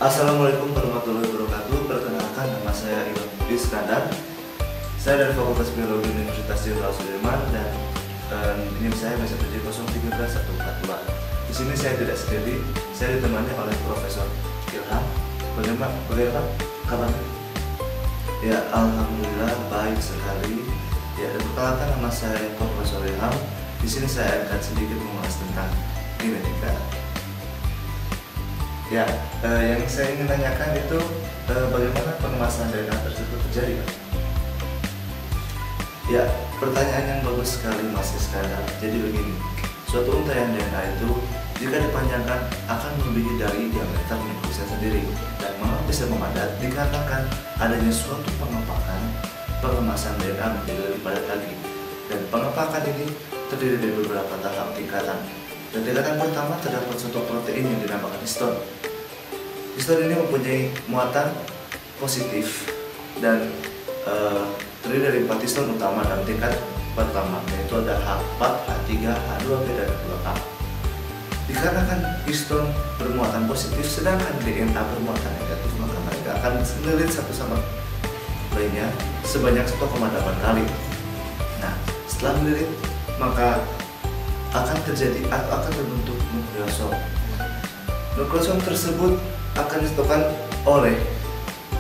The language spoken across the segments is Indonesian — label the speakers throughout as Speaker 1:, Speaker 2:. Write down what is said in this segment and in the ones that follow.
Speaker 1: Assalamualaikum warahmatullahi wabarakatuh. Perkenalkan, nama saya Ilham Budi Iskandar. Saya dari Fakultas Biologi Universitas Jenderal Sudirman dan ini saya BSD 013142. Di sini saya tidak sendiri, saya ditemani oleh Profesor Ilham. Bagaimana kabarnya? Ya, alhamdulillah baik sekali. Ya, dan perkenalkan, nama saya Profesor Ilham. Di sini saya akan sedikit mengulas tentang genetika. Ya, yang saya ingin tanyakan itu bagaimana pengemasan DNA tersebut terjadi, Pak? Ya, pertanyaan yang bagus sekali Mas Iskandar. Jadi begini, suatu untaian DNA itu jika dipanjangkan akan melebihi dari diameter nukleusnya sendiri dan mengapa bisa memadat dikarenakan adanya suatu pengemasan DNA menjadi lebih padat lagi. Dan pengepakan ini terdiri dari beberapa tahap tingkatan. Dan tingkatan pertama terdapat suatu protein yang dinamakan histone. Histone ini mempunyai muatan positif dan terdiri dari 4 histone utama dalam tingkat pertama, yaitu ada H4, H3, H2B, dan H2A. Dikarenakan histone bermuatan positif sedangkan DNA bermuatan negatif, maka mereka akan melilit satu sama lainnya sebanyak 1,8 kali. Nah, setelah melilit maka akan terjadi atau akan terbentuk nukleosom. Nukleosom tersebut akan disatukan oleh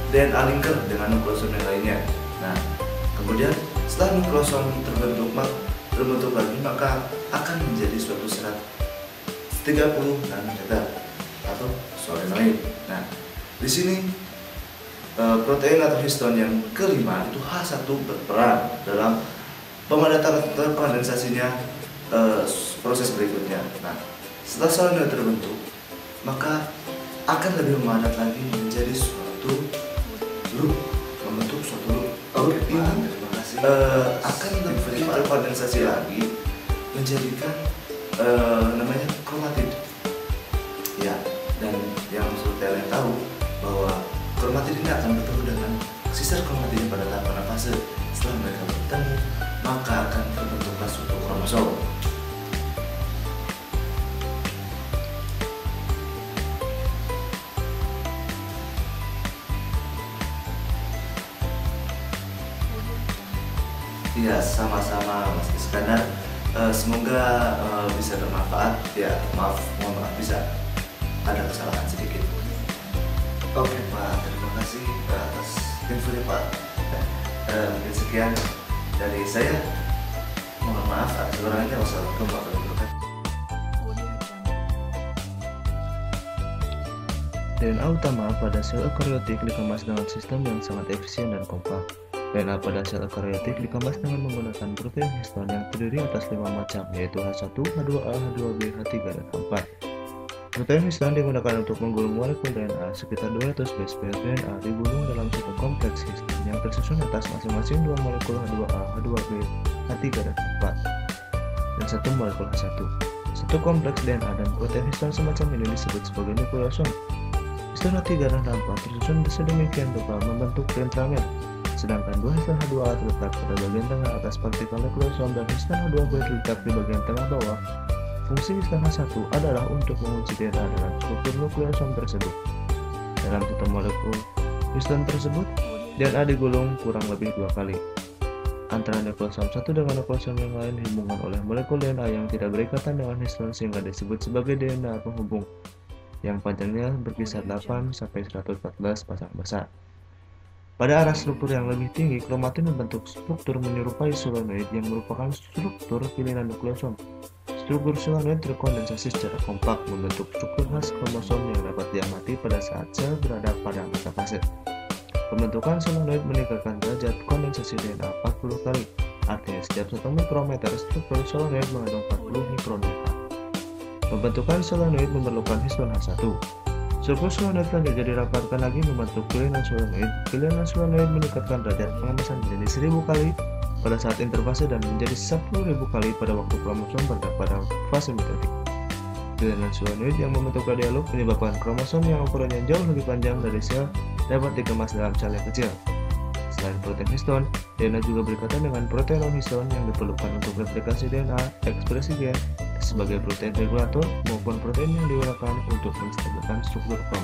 Speaker 1: DNA linker dengan nukleosom yang lainnya. Nah, kemudian setelah nukleosom terbentuk lagi, maka akan menjadi suatu serat 30 nanometer atau solenoid. Nah, di sini protein atau histone yang kelima itu H1 berperan dalam pemadatan terkondensasinya proses berikutnya. Nah, setelah solenoid terbentuk, maka akan lebih memadat lagi menjadi suatu loop, membentuk suatu loop. Loop ini akan lebih terkondensasi lagi menjadikan namanya kromatid. Ya, dan yang seperti kalian tahu bahwa kromatid ini akan bertemu dengan sisa kromatid pada tahap anafase. Setelah mereka bertemu, maka akan terbentuklah suatu kromosom. Ya, sama-sama Mas Iskandar. Semoga bisa bermanfaat. Ya, mohon maaf bisa ada kesalahan sedikit. Oke Pak, terima kasih atas infonya Pak. Mungkin sekian dari saya. Mohon maaf atas kekurangannya. Wassalamualaikum warahmatullahi wabarakatuh.
Speaker 2: DNA utama pada sel eukariotik dikemas dengan sistem yang sangat efisien dan kompak. DNA pada sel eukariotik dikemas dengan menggunakan protein histone yang terdiri atas 5 macam, yaitu H1, H2A, H2B, H3, dan H4. Protein histone digunakan untuk menggulung molekul DNA. Sekitar 200 base pair DNA digulung dalam satu kompleks histone yang tersusun atas masing-masing 2 molekul H2A, H2B, H3, dan H4, dan 1 molekul H1. Satu kompleks DNA dan protein histone semacam ini disebut sebagai nukleosom. Histone H3 dan H4 tersusun sedemikian rupa membentuk pentramer. Sedangkan 2 histone H2A terletak pada bagian tengah atas partikel nukleosom dan histone H2B terletak di bagian tengah bawah. Fungsi histone H1 adalah untuk mengunci DNA dengan struktur nukleosom tersebut. Dalam satu molekul histone tersebut, DNA digulung kurang lebih 2 kali. Antara nukleosom satu dengan nukleosom yang lain dihubungkan oleh molekul DNA yang tidak berikatan dengan histone sehingga disebut sebagai DNA penghubung, yang panjangnya berkisar 8 sampai 114 pasang besar. Pada arah struktur yang lebih tinggi, kromatin membentuk struktur menyerupai solenoid yang merupakan struktur pilihan nukleosom. Struktur solenoid terkondensasi secara kompak membentuk struktur khas kromosom yang dapat diamati pada saat sel berada pada masa fase. Pembentukan solenoid meningkatkan derajat kondensasi DNA 40 kali. Artinya setiap 1 mikrometer struktur solenoid mengandung 40 mikron DNA. Pembentukan solenoid memerlukan histone H1. Struktur solenoid selanjutnya dirapatkan lagi membentuk pilihan solenoid. Pilihan solenoid meningkatkan derajat pengemasan menjadi 1000 kali pada saat interfase dan menjadi 10.000 kali pada waktu kromosom berada pada fase mitotik. Pilihan solenoid yang membentuk radialog menyebabkan kromosom yang ukurannya jauh lebih panjang dari sel dapat dikemas dalam sel yang kecil. Selain protein histone, DNA juga berikatan dengan protein non-histone yang diperlukan untuk replikasi DNA, ekspresi gen sebagai protein regulator maupun protein yang digunakan untuk menstabilkan struktur kromosom.